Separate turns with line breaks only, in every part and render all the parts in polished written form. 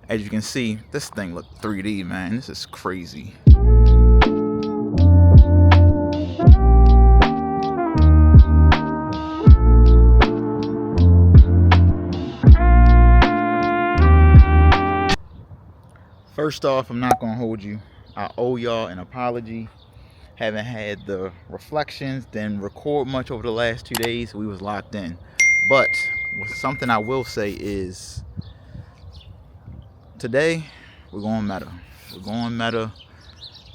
As you can see, this thing look 3D, man. This is crazy. First off, I'm not gonna hold you. I owe y'all an apology. Haven't had the reflections, didn't record much over the last 2 days. We was locked in. But something I will say is today we're going meta. We're going meta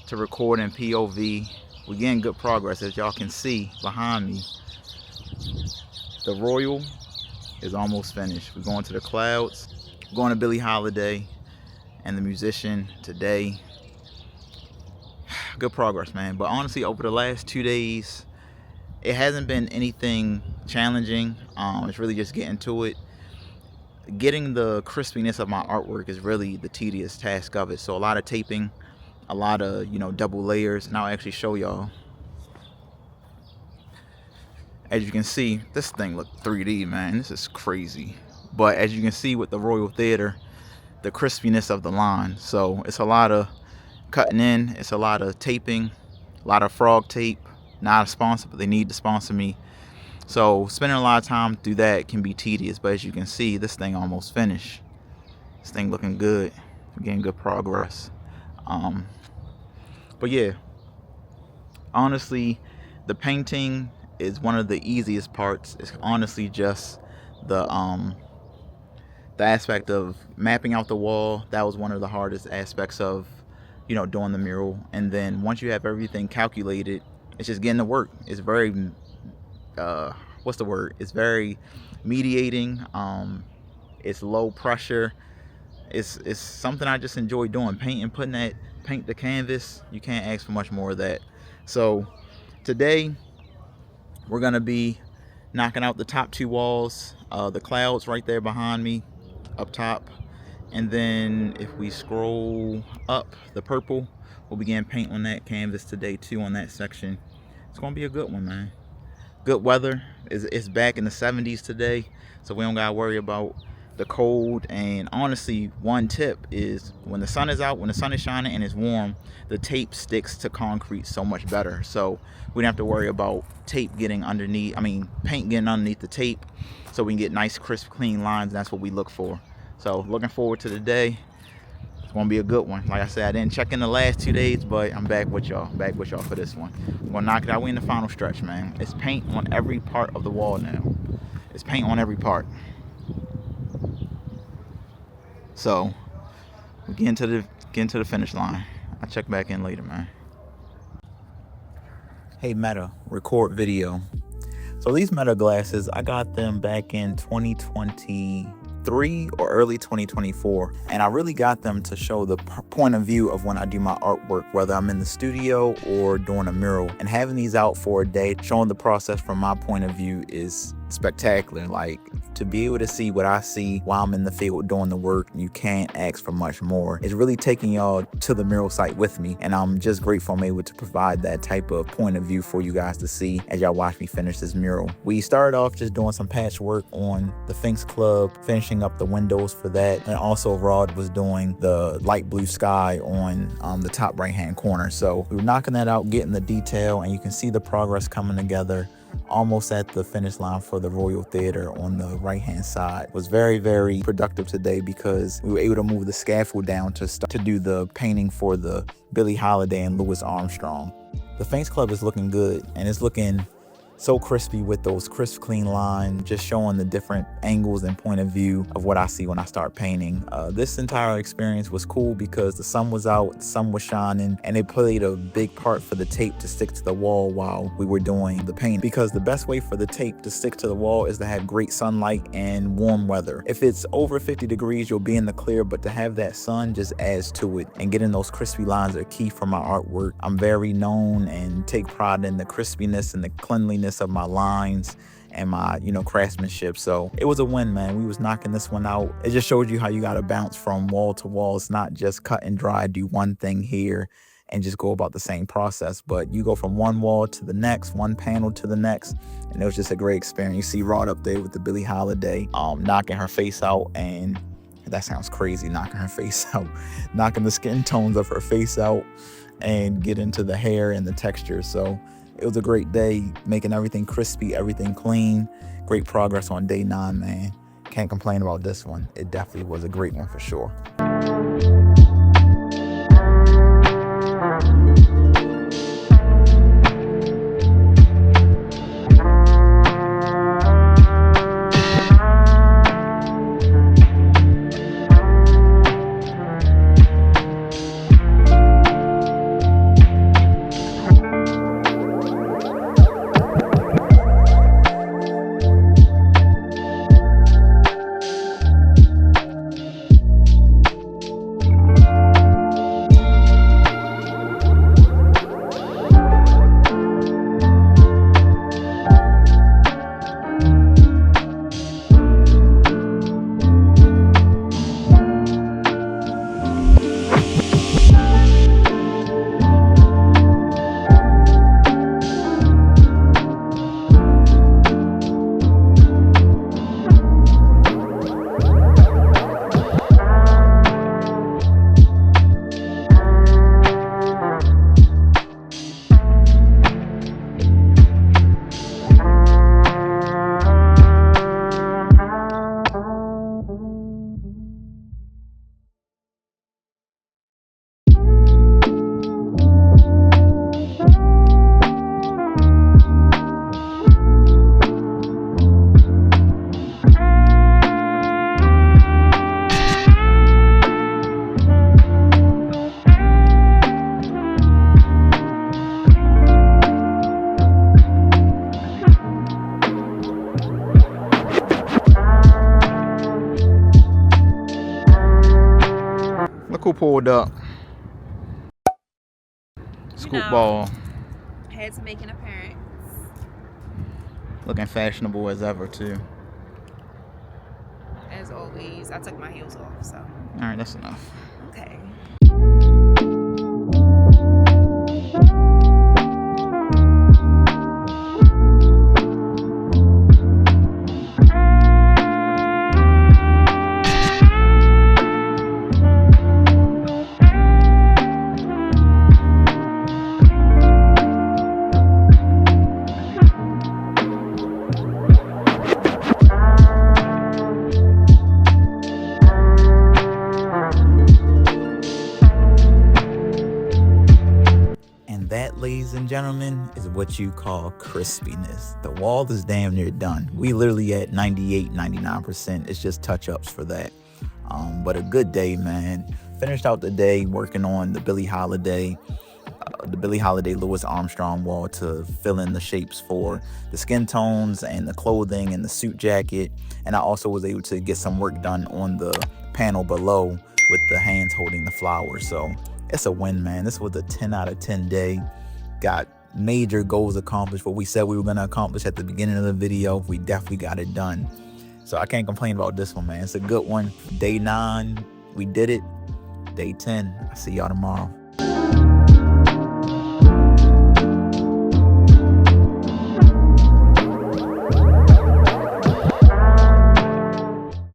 to record in POV. We're getting good progress. As y'all can see behind me, the Royal is almost finished. We're going to the clouds. We're going to Billie Holiday and the musician today. Good progress, man. But honestly, over the last 2 days, it hasn't been anything challenging. It's really just getting to it. Getting the crispiness of my artwork is really the tedious task of it. So a lot of taping, a lot of, double layers, and I'll actually show y'all. As you can see, this thing look 3D, man. This is crazy. But as you can see with the Royal Theater, the crispiness of the line. So it's a lot of cutting in, it's a lot of taping, a lot of frog tape. Not a sponsor, but they need to sponsor me. So spending a lot of time through that can be tedious. But as you can see, this thing almost finished. This thing looking good. We're getting good progress. But yeah, honestly, the painting is one of the easiest parts. It's honestly just the aspect of mapping out the wall. That was one of the hardest aspects of doing the mural. And then once you have everything calculated, it's just getting to work. It's very what's the word, it's very mediating. It's low pressure. It's something I just enjoy doing. Putting that paint to canvas, you can't ask for much more of that. So today we're gonna be knocking out the top two walls, the clouds right there behind me up top, and then if we scroll up, the purple, we'll begin paint on that canvas today too, on that section. It's gonna be a good one, man. Good weather. It's back in the 70s today, so we don't gotta worry about the cold. And honestly, one tip is when the sun is out, when the sun is shining and it's warm, the tape sticks to concrete so much better. So we don't have to worry about paint getting underneath the tape, so we can get nice, crisp, clean lines. That's what we look for. So looking forward to the day. It's gonna be a good one. Like I said, I didn't check in the last 2 days, but I'm back with y'all. For this one. I'm gonna knock it out. We in the final stretch, man. It's paint on every part of the wall now. It's paint on every part. So we're getting to the finish line. I'll check back in later, man. Hey Meta, record video. So these Meta glasses, I got them back in 2023 or early 2024, and I really got them to show the point of view of when I do my artwork, whether I'm in the studio or doing a mural. And having these out for a day, showing the process from my point of view, is spectacular. Like, to be able to see what I see while I'm in the field doing the work, you can't ask for much more. It's really taking y'all to the mural site with me, and I'm just grateful I'm able to provide that type of point of view for you guys to see as y'all watch me finish this mural. We started off just doing some patchwork on the Sphinx Club, finishing up the windows for that, and also Rod was doing the light blue sky on the top right hand corner. So we were knocking that out, getting the detail, and you can see the progress coming together. Almost at the finish line for the Royal Theater on the right hand side. It was very, very productive today because we were able to move the scaffold down to do the painting for the Billie Holiday and Louis Armstrong. The Sphinx Club is looking good, and it's looking so crispy with those crisp, clean lines, just showing the different angles and point of view of what I see when I start painting. This entire experience was cool because the sun was out, the sun was shining, and it played a big part for the tape to stick to the wall while we were doing the painting. Because the best way for the tape to stick to the wall is to have great sunlight and warm weather. If it's over 50 degrees, you'll be in the clear, but to have that sun just adds to it. And getting those crispy lines are key for my artwork. I'm very known and take pride in the crispiness and the cleanliness of my lines and my craftsmanship. So it was a win, man. We was knocking this one out. It just showed you how you got to bounce from wall to wall. It's not just cut and dry, do one thing here and just go about the same process, but you go from one wall to the next, one panel to the next, and it was just a great experience. You see Rod up there with the Billie Holiday knocking her face out, and that sounds crazy, knocking her face out, knocking the skin tones of her face out and get into the hair and the texture. So it was a great day, making everything crispy, everything clean. Great progress on day 9, man. Can't complain about this one. It definitely was a great one for sure. Look who pulled up. Scoop ball.
Had to make an appearance.
Looking fashionable as ever, too.
As always, I took my heels off, so.
Alright, that's enough.
Okay.
Ladies and gentlemen, is what you call crispiness. The wall is damn near done. We literally at 98-99%. It's just touch-ups for that. But a good day, man. Finished out the day working on the Billie Holiday Louis Armstrong wall to fill in the shapes for the skin tones and the clothing and the suit jacket. And I also was able to get some work done on the panel below with the hands holding the flowers. So it's a win, man. This was a 10 out of 10 day. Got major goals accomplished. What we said we were going to accomplish at the beginning of the video, we definitely got it done. So I can't complain about this one, man. It's a good one. Day 9, we did it. Day 10, I'll see y'all tomorrow.